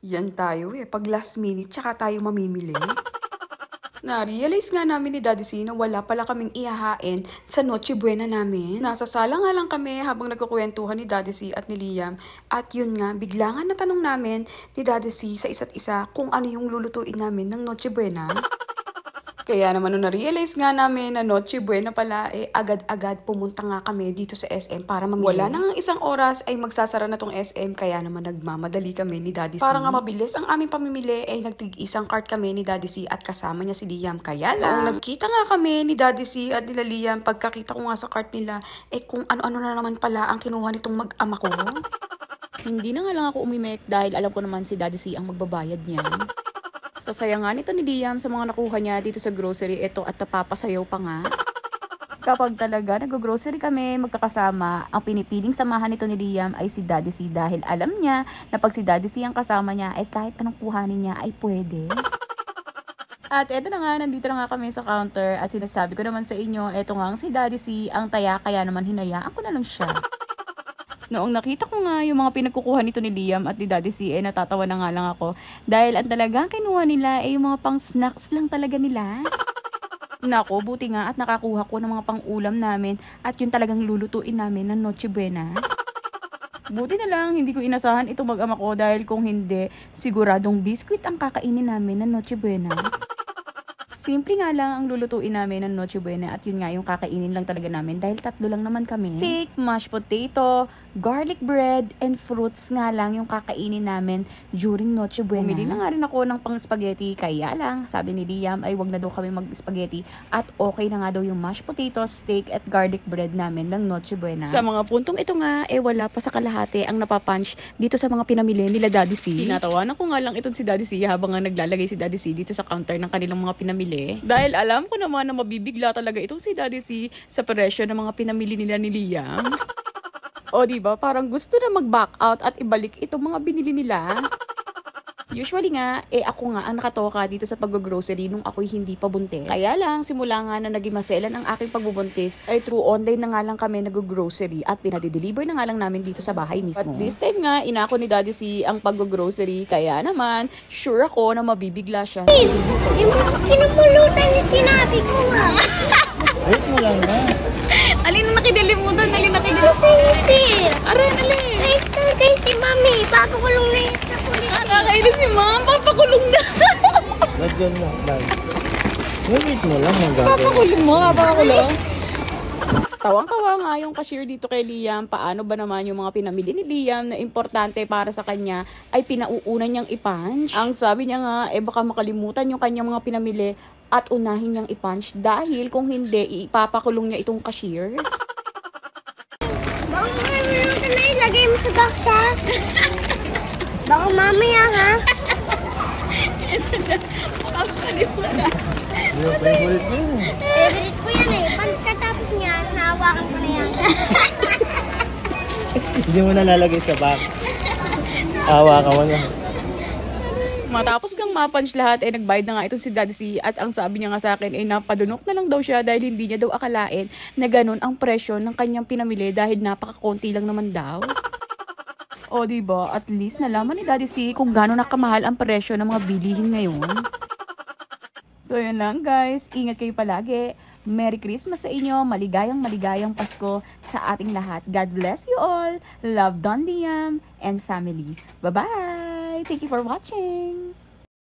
Yan tayo pag last minute tsaka tayo mamimili. Na-realize nga namin ni Daddy C na wala pala kaming ihahain sa Noche Buena namin. Nasa sala nga lang kami habang nagkukwentuhan ni Daddy C at ni Liam. At yun nga, bigla nga natanong namin ni Daddy C sa isa't isa kung ano yung lulutuin namin ng Noche Buena. Kaya naman nung na-realize nga namin na Noche Buena pala, agad-agad pumunta nga kami dito sa SM para mamili. Wala nang isang oras ay magsasara na tong SM, kaya naman nagmamadali kami ni Daddy C. Para nga mabilis ang aming pamimili ay nagtig-isang cart kami ni Daddy C at kasama niya si Liam. Kaya lang, nagkita nga kami ni Daddy C at nila Liam, pagkakita ko nga sa cart nila, kung ano-ano na naman pala ang kinuha nitong mag-ama ko. Hindi na nga lang ako umimik dahil alam ko naman si Daddy C ang magbabayad niyan. Sasaya nga nito ni Liam sa mga nakuha niya dito sa grocery. Ito at napapasayaw pa nga. Kapag talaga nag-grocery kami magkakasama, ang pinipiling samahan nito ni Liam ay si Daddy C dahil alam niya na pag si Daddy C ang kasama niya ay kahit anong kuhanin niya ay pwede. At eto na nga, nandito na nga kami sa counter at sinasabi ko naman sa inyo, eto nga ang si Daddy C ang taya, kaya naman hinayaan ko na lang siya. Noong nakita ko nga yung mga pinagkukuha nito ni Liam at ni Daddy C, natatawa na nga lang ako. Dahil ang talagang kinuha nila ay yung mga pang snacks lang talaga nila. Nako, buti nga at nakakuha ko ng mga pang ulam namin at yun talagang lulutuin namin ng Noche Buena. Buti na lang, hindi ko inasahan itong mag-ama ko dahil kung hindi, siguradong biskwit ang kakainin namin ng Noche Buena. Simple nga lang ang lulutuin namin ng Noche Buena at yun nga yung kakainin lang talaga namin dahil tatlo lang naman kami. Steak, mashed potato, garlic bread, and fruits nga lang yung kakainin namin during Noche Buena. Bumili na nga rin ako ng pang spaghetti, kaya lang sabi ni Liam ay wag na daw kami mag-spaghetti at okay na nga daw yung mashed potato, steak, at garlic bread namin ng Noche Buena. Sa mga puntong ito nga, wala pa sa kalahati ang napapunch dito sa mga pinamili nila Daddy C. Tinatawanan ko nga lang itong si Daddy C habang nga naglalagay si Daddy C dito sa counter ng kanilang mga pinamili. Dahil alam ko naman na mabibigla talaga itong si Daddy C sa presyo ng mga pinamili nila ni Liam. O diba, parang gusto na mag-back out at ibalik itong mga binili nila. Usually nga, ako nga ang nakatoka dito sa pag-grocery nung ako'y hindi pa buntis. Kaya lang, simula nga na naging maselan ang aking pagbubuntis, ay through online na nga lang kami nag-grocery at pinadideliver na nga lang namin dito sa bahay mismo. At this time nga, inako ni Daddy C ang pag-grocery, kaya naman, sure ako na mabibigla siya. Kinumulutan yung sinabi ko nga. Wait mo lang na. Alin na nakidilimutan, alin na nakidilimutan. Aray, alin. Kay si Mami, papakulong na yun sa kulit. Nakakainis si Ma'am, papakulong na. Lagyan mo. Wait mo lang. Papakulong mo, papakulong. Tawang-tawa nga yung cashier dito kay Liam. Paano ba naman yung mga pinamili ni Liam na importante para sa kanya ay pinauuna niyang i-punch? Ang sabi niya nga, baka makalimutan yung kanyang mga pinamili at unahin niyang i-punch dahil kung hindi, ipapakulong niya itong cashier. Baka mamulutan na ilagay mo sa box ha. Baka mamaya ha. Baka makalimutan. Favorite mo. Favorite ko yan Pagkatapos niya, nahawakan ko na yan. Hindi mo nalalagay sa box. Awa ka mo na. Matapos kang mapunch lahat, nagbayad na nga itong si Daddy C at ang sabi niya nga sa akin napadunok na lang daw siya dahil hindi niya daw akalain na ganun ang presyo ng kanyang pinamili dahil napakakonti lang naman daw. O diba, at least nalaman ni Daddy C kung gano'n nakamahal ang presyo ng mga bilihin ngayon. So yun lang guys, ingat kayo palagi. Merry Christmas sa inyo, maligayang Pasko sa ating lahat. God bless you all. Love, Don Liam and family. Bye-bye! Thank you for watching!